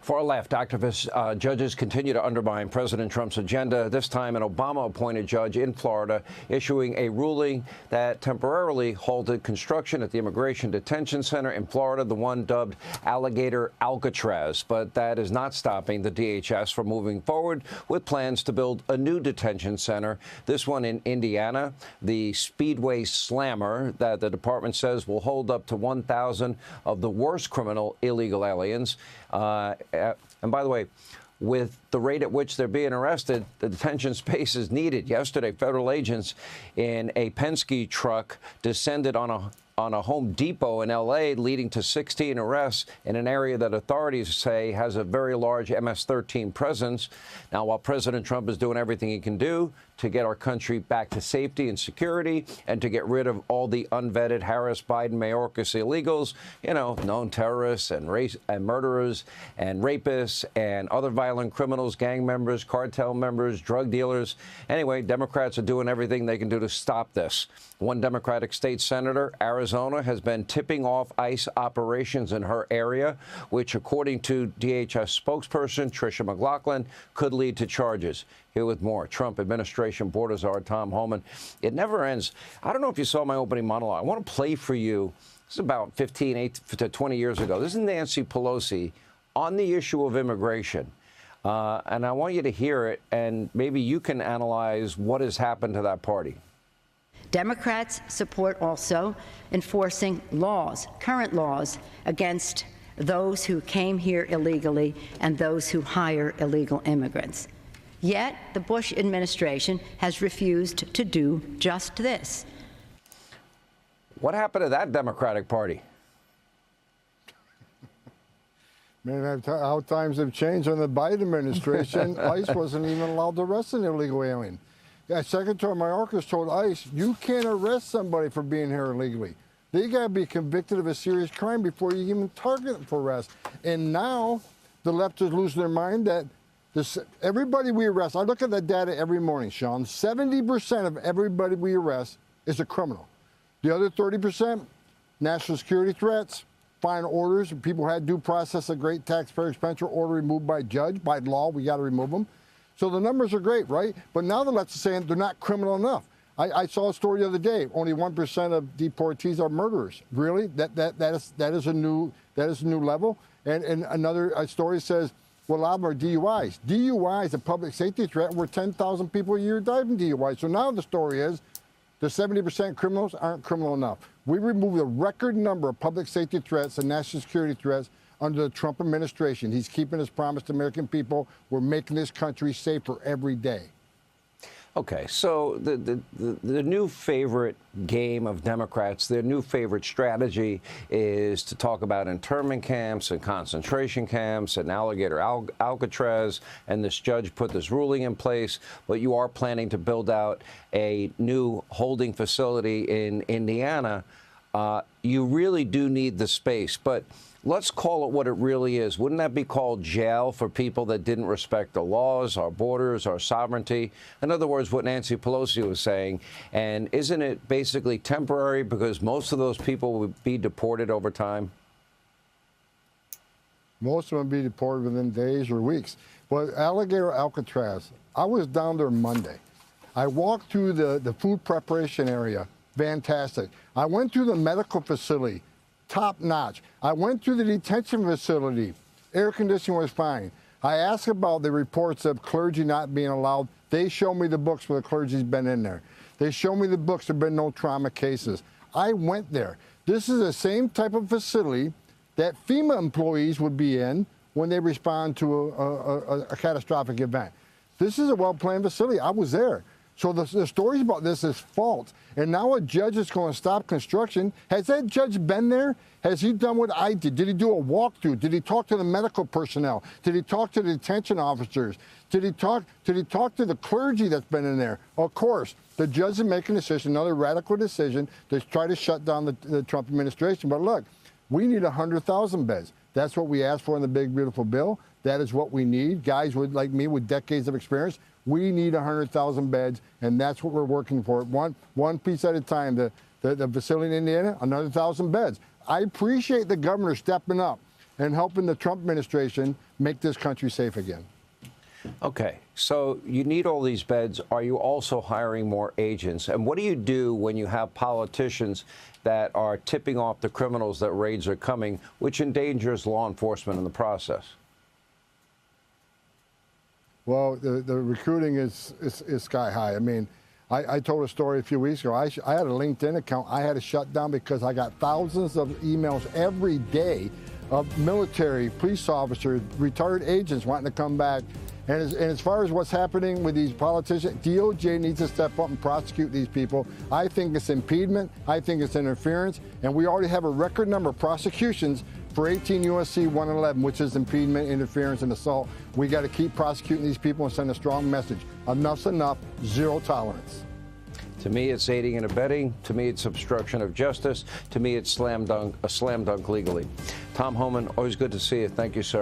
Far left activists, judges continue to undermine President Trump's agenda. This time, an Obama-appointed judge in Florida issuing a ruling that temporarily halted construction at the Immigration Detention Center in Florida, the one dubbed Alligator Alcatraz. But that is not stopping the DHS from moving forward with plans to build a new detention center, this one in Indiana, the Speedway Slammer, that the department says will hold up to 1,000 of the worst criminal illegal aliens. And by the way, with the rate at which they're being arrested, the detention space is needed. Yesterday, federal agents in a Penske truck descended on a Home Depot in L.A., leading to 16 arrests in an area that authorities say has a very large MS-13 presence. Now, while President Trump is doing everything he can do to get our country back to safety and security and to get rid of all the unvetted Harris, Biden, Mayorkas illegals, you know, known terrorists and murderers and rapists and other violent criminals, gang members, cartel members, drug dealers. Anyway, Democrats are doing everything they can do to stop this. One Democratic state senator, Arizona, has been tipping off ICE operations in her area, which, according to DHS spokesperson Tricia McLaughlin, could lead to charges. Here with more, Trump administration border czar Tom Homan. It never ends. I don't know if you saw my opening monologue. I want to play for you. This is about 15 to 20 years ago. This is Nancy Pelosi on the issue of immigration. And I want you to hear it, and maybe you can analyze what has happened to that party. Democrats support also enforcing laws, current laws, against those who came here illegally and those who hire illegal immigrants. Yet the Bush administration has refused to do just this. What happened to that Democratic Party? Man, how times have changed on the Biden administration. ICE wasn't even allowed to arrest an illegal alien. Yeah, Secretary Mayorkas told ICE, you can't arrest somebody for being here illegally. They got to be convicted of a serious crime before you even target them for arrest. And now the left is losing their mind that everybody we arrest, I look at that data every morning, Sean, 70% of everybody we arrest is a criminal. The other 30%, national security threats, final orders, people had due process, a great taxpayer expenditure order removed by judge, by law, we got to remove them. So the numbers are great, right? But now the left is saying they're not criminal enough. I saw a story the other day, only 1% of deportees are murderers. Really? That is a new level. And another story says, well, a lot of them are DUIs. DUIs, a public safety threat, where 10,000 people a year die from DUIs. So now the story is the 70% criminals aren't criminal enough. We removed a record number of public safety threats and national security threats under the Trump administration. He's keeping his promise to American people. We're making this country safer every day. Okay, so the new favorite game of Democrats, their new favorite strategy is to talk about internment camps and concentration camps and Alligator Alcatraz, and this judge put this ruling in place, but you are planning to build out a new holding facility in Indiana. You really do need the space, but let's call it what it really is. Wouldn't that be called jail for people that didn't respect the laws, our borders, our sovereignty? In other words, what Nancy Pelosi was saying. And isn't it basically temporary because most of those people would be deported over time? Most of them would be deported within days or weeks. But Alligator Alcatraz, I was down there Monday. I walked through the food preparation area. Fantastic. I went through the medical facility. Top notch. I went through the detention facility. Air conditioning was fine. I asked about the reports of clergy not being allowed. They show me the books where the clergy's been in there. They show me the books. There have been no trauma cases. I went there. This is the same type of facility that FEMA employees would be in when they respond to a catastrophic event. This is a well-planned facility. I was there. So the stories about this is false. And now a judge is going to stop construction. Has that judge been there? Has he done what I did? Did he do a walkthrough? Did he talk to the medical personnel? Did he talk to the detention officers? Did he talk to the clergy that's been in there? Of course, the judge is making a decision, another radical decision to try to shut down the Trump administration. But look, we need 100,000 beds. That's what we asked for in the big, beautiful bill. That is what we need. Guys like me with decades of experience. We need 100,000 beds, and that's what we're working for. One piece at a time. The facility in Indiana, another 1,000 beds. I appreciate the governor stepping up and helping the Trump administration make this country safe again. Okay, so you need all these beds. Are you also hiring more agents? And what do you do when you have politicians that are tipping off the criminals that raids are coming, which endangers law enforcement in the process? Well, the recruiting is sky high. I mean, I told a story a few weeks ago. I had a LinkedIn account I had to shut down because I got thousands of emails every day of military, police officers, retired agents wanting to come back. And as far as what's happening with these politicians, DOJ needs to step up and prosecute these people. I think it's impediment. I think it's interference. And we already have a record number of prosecutions for 18 U.S.C. 111, which is impediment, interference, and assault. We got to keep prosecuting these people and send a strong message. Enough's enough. Zero tolerance. To me, it's aiding and abetting. To me, it's obstruction of justice. To me, it's a slam dunk legally. Tom Homan, always good to see you. Thank you, sir.